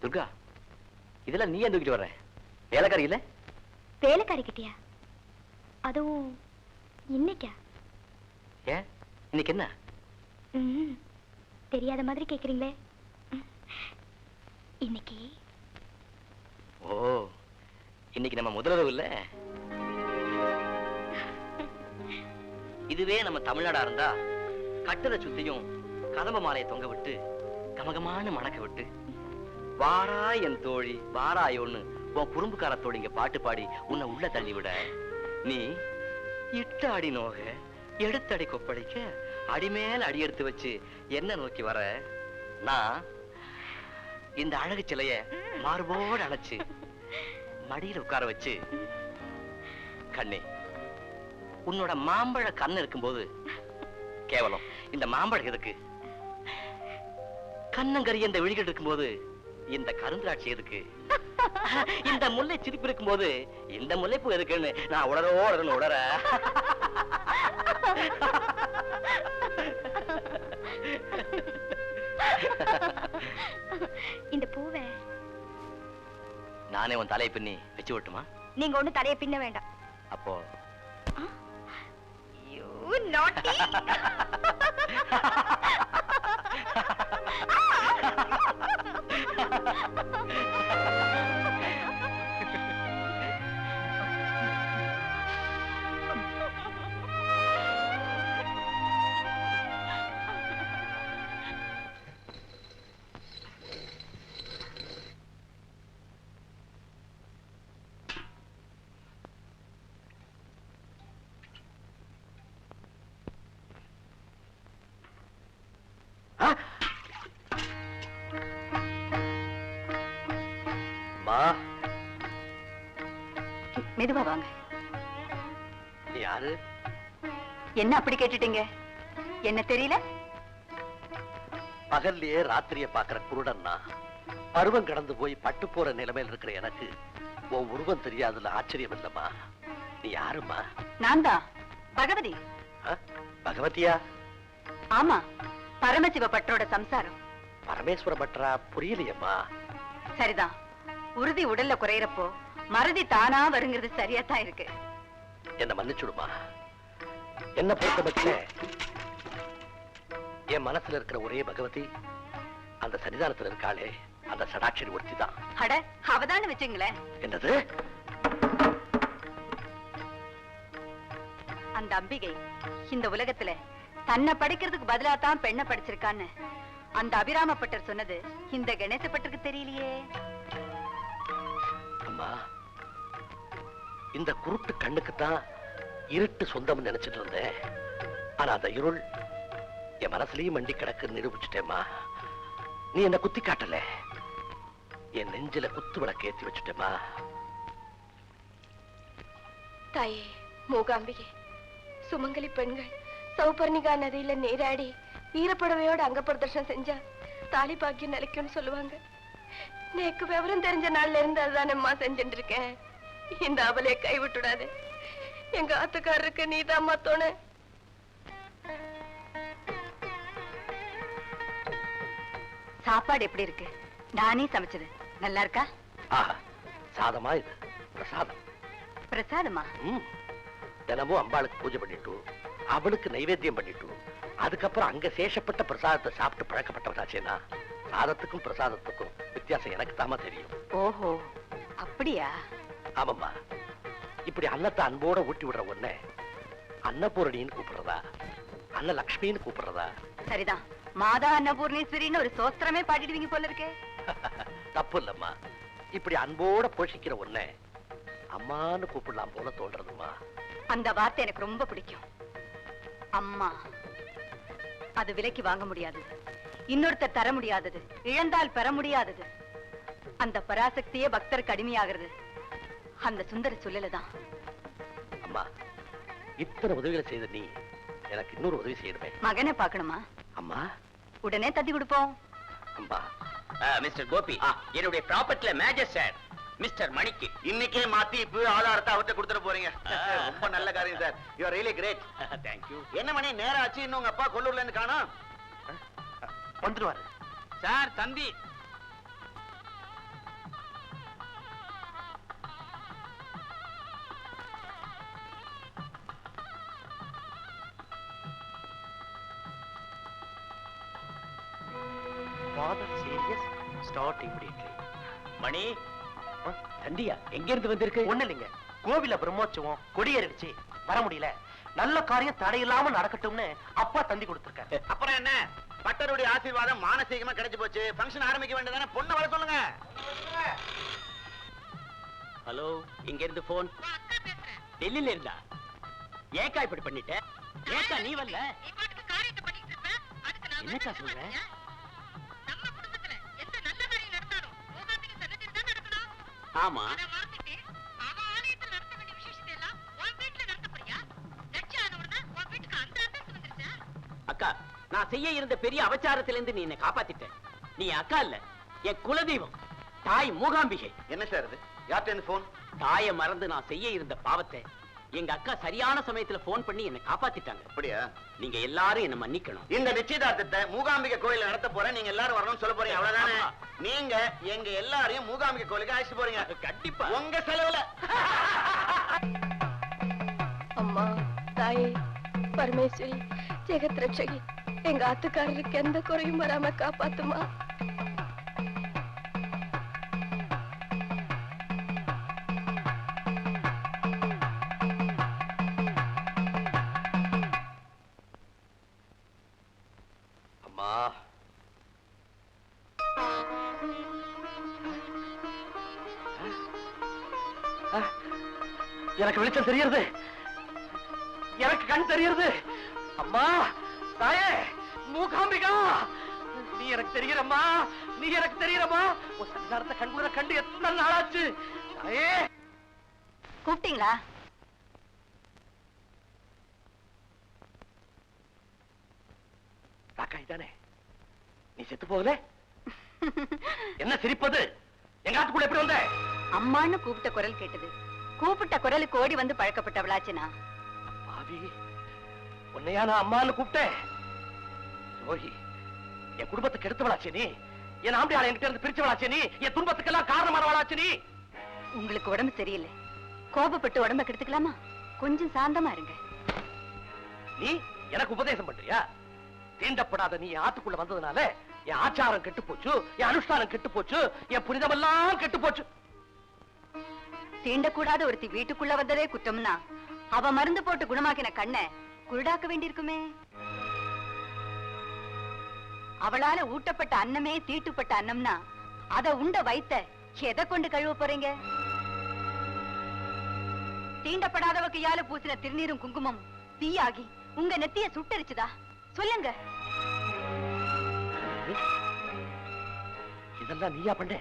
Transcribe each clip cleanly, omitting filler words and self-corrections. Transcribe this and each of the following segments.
துர்கா, இதெல்லாம் நீ ஏன் தூக்கிட்டு வர்ற? வேலைக்காரி இல்ல? வேலைக்காரி கிட்டியா? அதுவும் இன்னைக்கா? ஏன், இன்னைக்கு என்ன? தெரியாத மாதிரி கேக்குறீங்களே. இன்னைக்கு இன்னைக்கு நம்ம முதல்வரவு இல்ல. இதுவே நம்ம தமிழ்நாடா இருந்தா கட்டளை சுத்தியும் கதம்ப மாலையை தொங்க விட்டு கமகமான மணக்க விட்டு வாரா என் தோழி வாராயோன்னு உன் குறும்புக்கார தோழி இங்க பாட்டு பாடி உன்னை உள்ள தள்ளி விட, நீ இட்டு அடி நோக எடுத்தடி கொப்பளிக்க அடிமேல அடி எடுத்து வச்சு என்ன நோக்கி வர, நான் இந்த அழகு சிலைய மார்போடு அணைச்சு மடியில உட்கார வச்சு, கண்ணே உன்னோட மாம்பழ கண்ணு இருக்கும்போது கேவலம் இந்த மாம்பழம் எதுக்கு, கண்ணங்கரிய இந்த விழிகள் இருக்கும்போது இந்த கருந்திராட்சி எதுக்கு, இந்த முல்லை சிரிப்பு இருக்கும்போது இந்த முல்லைப்பூ எதுக்குன்னு நான் உடறோன்னு உடற. இந்த பூவை நானே உன் தலையை பின்னி வச்சு விட்டுமா? நீங்க ஒண்ணு தலையை பின்ன வேண்டாம். அப்போ மெதுவா வாங்க. யாரு? என்ன அப்படி கேட்டுட்டீங்க? என்ன தெரியல? பகல்லையே ராத்திரிய பாக்குற குருடன்னா பருவம் கடந்து போய் பட்டு போற நிலைமையில் இருக்கிற எனக்கு உன் உருவம் தெரியாதுல ஆச்சரியம் இல்லம்மா. நீ யாருமா? நான் தான் பகவதி. பகவதியா? ஆமா, பரமசிவ பட்டரோட சம்சாரம். பரமேஸ்வர பட்டரா? புரியலையம்மா. சரிதான், உறுதி உடல்ல குறையறப்போ மறதி தானா வருங்கிறது சரியா தான் இருக்கு. என்ன மன்னிச்சுடுமா. என்ன பொறுத்தபட்ச என் மனசுல இருக்கிற ஒரே பகவதி அந்த சன்னிதானத்துல இருக்காளே, அந்த சடாட்சரி ஒருத்தி தான். அட, அவதான வச்சுங்களேன். என்னது? அந்த அம்பிகை இந்த உலகத்துல தன்னை படிக்கிறதுக்கு பதிலா தான் பெண்ணை படிச்சிருக்கான்னு அந்த அபிராம பட்டர் சொன்னது இந்த கணேச பட்டருக்கு தெரியலையே. அம்மா, இந்த குருட்டு கண்ணுக்குத்தான் இருட்டு சொந்தம் நினைச்சிட்டு இருந்தேன். ஆனா அந்த இருள் என் மனசுலயும் மண்டி கிடக்கு நிரூபிச்சுட்டேம்மா. நீ என்ன குத்தி காட்டல, என் நெஞ்சில குத்து விளக்கு ஏத்தி வச்சுட்டேம்மா. தாயே மூகாம்பிகை, சுமங்கலி பெண்கள் சௌபர்ணிகா நதியில நீராடி ஈரப்படவையோட அங்க பிரதர்ஷனம் செஞ்சா தாலி பாக்கியம் நிலைக்கும்னு சொல்லுவாங்க. நேக்கு விவரம் தெரிஞ்ச நாள்ல இருந்து அதுதானம்மா செஞ்சுட்டு இருக்கேன். இந்த அவளைய கைவிட்டுடாது. எங்க ஆத்துக்காரருக்கு நீதாம்மா தோண. சாப்பாடு எப்படி இருக்கு? நானே சமைச்சது. நல்லா இருக்கா? சாதமா? இது பிரசாதம். பிரசாதமா? தினமும் அம்பாளுக்கு பூஜை பண்ணிட்டு அவளுக்கு நைவேத்தியம் பண்ணிட்டு அதுக்கப்புறம் அங்க சேஷப்பட்ட பிரசாதத்தை சாப்பிட்டு பழக்கப்பட்டவனாச்சேனா சாதத்துக்கும் பிரசாதத்துக்கும் வித்தியாசம் எனக்கு தாமா தெரியும். ஓஹோ, அப்படியா? ஆமாம்மா. இப்படி அன்னத்தை அன்போட ஊட்டி விடுற ஒண்ணே அன்னபூரணின்னு கூப்பிடுறதா, அன்னலக்ஷ்மின்னு கூப்பிடுறதா? சரிதான், மாதா அன்னபூர்ணேஸ்வரின்னு ஒரு சோஸ்திரமே பாடிடுவீங்க போல இருக்கே. தப்பு இல்லம்மா. இப்படி அன்போட போஷிக்கிற ஒண்ணே அம்மான்னு கூப்பிடலாம் போல தோன்றதுமா. அந்த வார்த்தை எனக்கு ரொம்ப பிடிக்கும். அம்மா, அது விலைக்கு வாங்க முடியாதது, இன்னொருத்தர் தர முடியாதது, இழந்தால் பெற முடியாதது. அந்த பராசக்தியே பக்தருக்கு அடிமையாகிறது அந்த சுந்தர சொல்லலதான். அம்மா, இத்தனை உதவிகளை செய்த நீ எனக்கு இன்னொரு உதவி செய்யணுமே. மகனை பார்க்கணுமா? அம்மா, உடனே தத்தி கொடுப்போம். அம்மா. மிஸ்டர் கோபி, என்னுடைய ப்ராப்பர்ட்டில மேஜர் சார் மிஸ்டர் மணிக்கு. இன்னைக்கே மாத்தி இப்ப ஆதாரத்தை அவர்கிட்ட கொடுத்துட போறீங்க. ரொம்ப நல்ல காரியம் sir. You are really great. Thank you. என்ன மணி நேரம் ஆச்சு, இன்னும் உங்க அப்பா கொல்லூர்ல இருந்து காணோம்? வந்துருவாரு சார் தம்பி. Father serious start immediately. Mani தந்தியா எங்க இருந்து வந்திருக்கு? ஒண்ணு இல்லைங்க, கோவில பிரம்மோற்சவம் கொடியேறிடுச்சு, வர முடியல. நல்ல காரியம் தடையில்லாம நடக்கட்டும்னு அப்பா தந்தி கொடுத்திருக்காரு. அப்புறம் என்ன, பட்டருடைய ஆசீர்வாதம் மானசீகமா கிடைச்சு போச்சு. ஃபங்க்ஷன் ஆரம்பிக்க வேண்டியதானே, பொண்ணை வர சொல்லுங்க. ஹலோ, இங்க இருந்து போன். டெல்லியில இருந்தா? ஏக்கா இப்படி பண்ணிட்ட? ஏக்கா நீ வரல? என்னக்கா சொல்ற? ஆமா. அக்கா, நான் செய்ய இருந்த பெரிய அபச்சாரத்திலிருந்து நீ என்னை காப்பாத்திட்ட. நீ அக்கா இல்ல, என் குலதெய்வம், தாய் மூகாம்பிகை. என்ன சார் இது, யார்கிட்ட போன்? தாயை மறந்து நான் செய்ய இருந்த பாவத்தை எங்க அக்கா சரியான சமயத்துல போன் பண்ணி என்னை காப்பாத்திட்டாங்க. அப்படியா? நீங்க எல்லாரும் என்ன மன்னிக்கணும். இந்த நிச்சயதார்த்தத்தை மூகாம்பிகை கோயில்ல நடத்த போறேன், நீங்க எல்லாரும் வரணும்னு சொல்ல போறீங்க, அவ்வளவுதானே? நீங்க எங்க எல்லாரையும் மூகாம்பிகை கோயிலுக்கு அழைச்சு போறீங்க. கண்டிப்பா உங்க செலவுல. அம்மா, தாயே, பரமேஸ்வரி, ஜெகத் ரட்சகி, எங்க ஆத்துக்காரருக்கு எந்த குறையும் வராம காப்பாத்துமா. எனக்கு வெளிச்சம் தெரியறது, எனக்கு கண் தெரியறது. அம்மா, தாயே, மூகாம்பிகா, நீ எனக்கு தெரியறம்மா, நீ எனக்கு தெரியறம்மா. உன் சஞ்சாரத்தை கண்குள்ள கண்டு எத்தனை நாளாச்சு. தாயே, கூப்பிட்டீங்களா? காக்காய் தானே, நீ செத்து போகல? என்ன சிரிப்பது? எங்க ஆத்துக்குள்ள எப்படி வந்த? அம்மான்னு கூப்பிட்ட குரல் கேட்டது. கூப்பிட்ட குரலுக்கு ஓடி வந்து பழக்கப்பட்டவளாச்சுனா. பாவி, உன்னையா நான் அம்மான்னு கூப்பிட்டேன்? ரோஹி, என் குடும்பத்துக்கு எடுத்தவளாச்சே நீ, என் ஆம்படியாளை என்கிட்ட இருந்து பிரிச்சவளாச்சே நீ, என் துன்பத்துக்கெல்லாம் காரணமானவளாச்சே நீ. உங்களுக்கு உடம்பு சரியில்லை, கோபப்பட்டு உடம்ப கெடுத்துக்கலாமா? கொஞ்சம் சாந்தமா இருங்க. நீ எனக்கு உபதேசம் பண்றியா? தீண்டப்படாத நீ ஆத்துக்குள்ள வந்ததுனால என் ஆச்சாரம் கெட்டு போச்சு, என் அனுஷ்டானம் கெட்டு போச்சு, என் புனிதமெல்லாம் கெட்டு போச்சு. தீண்டக்கூடாத ஒருத்தி வீட்டுக்குள்ள வந்ததே குற்றம்னா அவ மருந்து போட்டு குணமாக்கின கண்ணை குருடாக்க வேண்டியிருக்குமே. அவளால ஊட்டப்பட்ட அன்னமே தீட்டுப்பட்ட அன்னம்னா அத உண்ட வைத்த எதை கொண்டு கழுவ போறீங்க? தீண்டப்படாதவ கையால பூசின திருநீரும் குங்குமம் தீயாகி உங்க நெத்திய சுட்டரிச்சுதா? சொல்லுங்க. இதெல்லாம் நீயா பண்ண?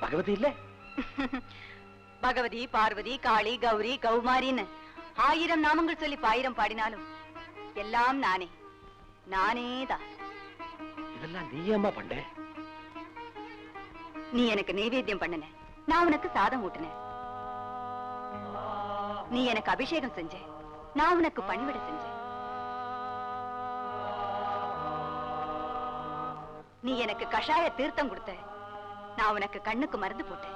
பகவதி இல்ல? பகவதி, பார்வதி, காளி, கௌரி, கௌமாரின்னு 1000 நாமங்கள் சொல்லி 1000 பாடினாலும் எல்லாம் நானே, நானேதான். இதெல்லாம் நீயம்மா பண்ண? நீ எனக்கு நைவேத்தியம் பண்ணன, நான் உனக்கு சாதம் ஊட்டினேன். நீ எனக்கு அபிஷேகம் செஞ்ச, நான் உனக்கு பணிவிட செஞ்சேன். நீ எனக்கு கஷாய தீர்த்தம் கொடுத்த, நான் உனக்கு கண்ணுக்கு மருந்து போட்டேன்.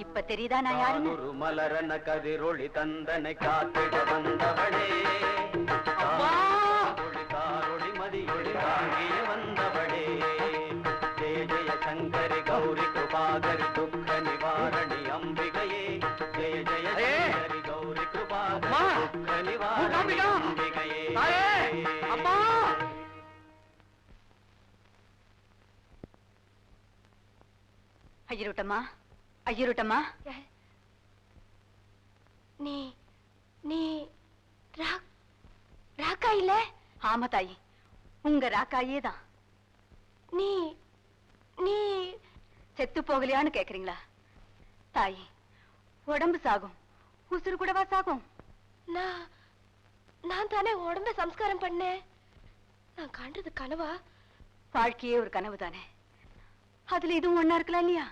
இப்ப தெரியுதா நான் யாருன்னு? ஒரு மலரன கதிரொளி தந்தனை காத்திட வந்தவளே, காரொளி மதியொளி தாங்கிய வந்தவளே, ஜெய ஜெய சங்கரி கௌரி கிருபாகரி துக்க நிவாரணி அம்பிகையே, ஜெய ஜெய சங்கரி கௌரி கிருபாகரி துக்க நிவாரணி அம்பிகையே. அம்மா, ஐயருட்டம்மா, ஐயருட்டம்மா, நீ நீ ராக்கா இல்ல? ஆமா தாயி, உங்க ராக்காயே தான். நீ நீ செத்து போகலையான்னு கேக்குறீங்களா? தாயி, உடம்பு சாகும், உசுறு கூடவா சாகும்? நான் தானே உடம்ப சம்ஸ்காரம் பண்ணேன். நான் கண்டது கனவா? வாழ்க்கையே ஒரு கனவு தானே. அதுல இதுவும் ஒண்ணா இருக்கலாம் இல்லையா?